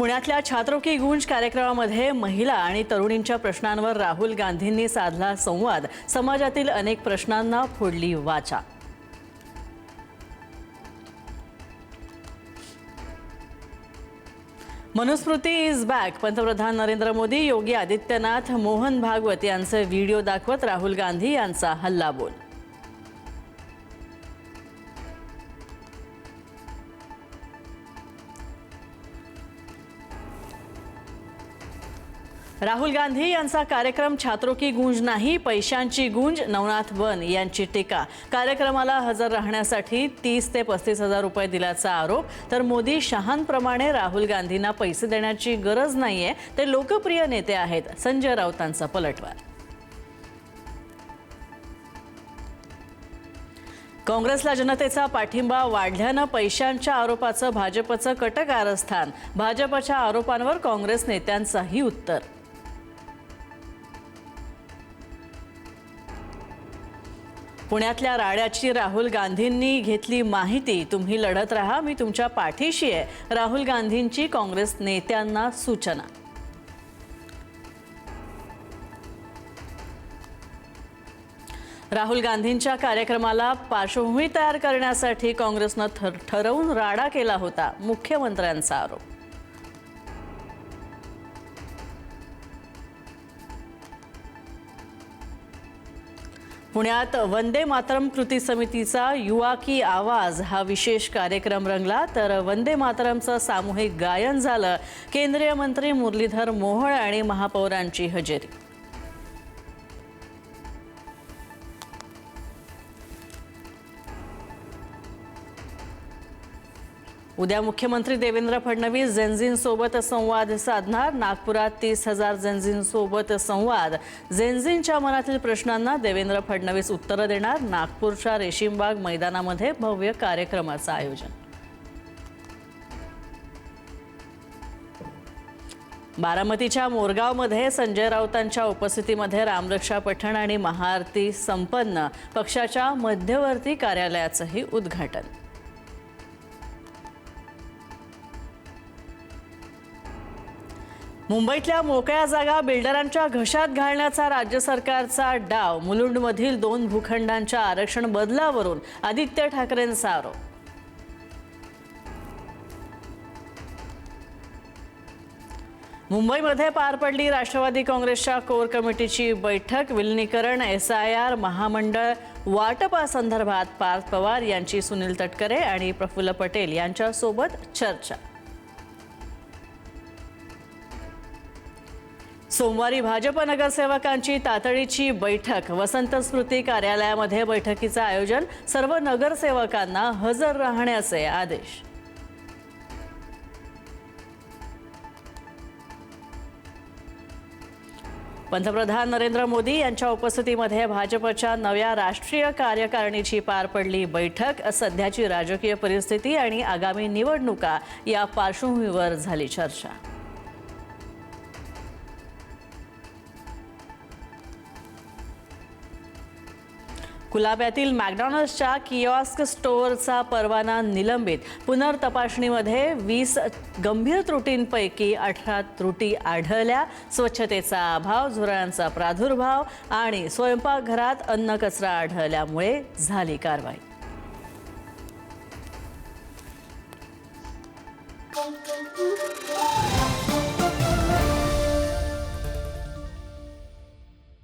पुण्यातल्या छात्रों की गूंज कार्यक्रमामध्ये महिला आणि तरुणींच्या प्रश्नांवर राहुल गांधींनी साधला संवाद। समाजातील अनेक प्रश्नांना फोडली वाचा। Manusmriti is back. पंतप्रधान नरेंद्र मोदी, योगी आदित्यनाथ, मोहन भागवत यांचे व्हिडिओ दाखवत राहुल गांधी यांचा हल्लाबोल। राहुल गांधी यांचा कार्यक्रम छात्रों की गूंज नाही, पैशांची गूंज। नवनाथ वन यांची टीका। कार्यक्रमाला हजर राहण्यासाठी 30 ते 35 हजार रुपये दिल्याचा आरोप। तर मोदी शहांप्रमाणे राहुल गांधींना पैसे देण्याची गरज नाहीये, ते लोकप्रिय नेते आहेत। संजय राऊतांचा पलटवार। काँग्रेसला जनतेचा पाठिंबा वाढल्यानं पैशांच्या आरोपाचं भाजपचं कट कारस्थान। भाजपच्या आरोपांवर काँग्रेस नेत्यांचाही उत्तर। पुण्यातल्या राड्याची राहुल गांधींनी घेतली माहिती। तुम्ही लढत राहा, मी तुमच्या पाठीशी आहे। राहुल गांधींची काँग्रेस नेत्यांना सूचना। राहुल गांधींच्या कार्यक्रमाला पार्श्वभूमी तयार करण्यासाठी काँग्रेसनं ठरवून राडा केला होता, मुख्यमंत्र्यांचा आरोप। पुण्यात वंदे मातरम कृती समितीचा युवा की आवाज हा विशेष कार्यक्रम रंगला। तर वंदे मातरमचं सामूहिक गायन झालं। केंद्रीय मंत्री मुरलीधर मोहोळ आणि महापौरांची हजेरी। उद्या मुख्यमंत्री देवेंद्र फडणवीस जेनझींसोबत संवाद साधणार। नागपुरात 30,000 जेनझींसोबत संवाद। जेनझींच्या मनातील प्रश्नांना देवेंद्र फडणवीस उत्तरं देणार। नागपूरच्या रेशीमबाग मैदानामध्ये भव्य कार्यक्रमाचं आयोजन। बारामतीच्या मोरगावमध्ये संजय राऊतांच्या उपस्थितीमध्ये रामरक्षा पठण आणि महाआरती संपन्न। पक्षाच्या मध्यवर्ती कार्यालयाचंही उद्घाटन। मुंबईतल्या मोकळ्या जागा बिल्डरांच्या घशात घालण्याचा राज्य सरकारचा डाव। मुलुंडमधील 2 भूखंडांच्या आरक्षण बदलावरून आदित्य ठाकरेंचा आरोप। मुंबईमध्ये पार पडली राष्ट्रवादी काँग्रेसच्या कोर कमिटीची बैठक। विलिनीकरण, SIR, महामंडळ वाटपासंदर्भात पार्थ पवार यांची सुनील तटकरे आणि प्रफुल्ल पटेल यांच्यासोबत चर्चा। सोमवारी भाजप नगरसेवकांची तातडीची बैठक। वसंत स्मृती कार्यालयामध्ये बैठकीचं आयोजन। सर्व नगरसेवकांना हजर राहण्याचे आदेश। पंतप्रधान नरेंद्र मोदी यांच्या उपस्थितीमध्ये भाजपच्या नव्या राष्ट्रीय कार्यकारिणीची पार पडली बैठक। सध्याची राजकीय परिस्थिती आणि आगामी निवडणुका या पार्श्वभूमीवर झाली चर्चा। कुलाब्यातील मॅकडॉनल्ड्सच्या किऑस्क स्टोअरचा परवाना निलंबित। पुनर्तपासणीमध्ये 20 गंभीर त्रुटींपैकी 18 त्रुटी आढळल्या। स्वच्छतेचा अभाव, झुरळांचा प्रादुर्भाव आणि स्वयंपाकघरात अन्न कचरा आढळल्यामुळे झाली कारवाई।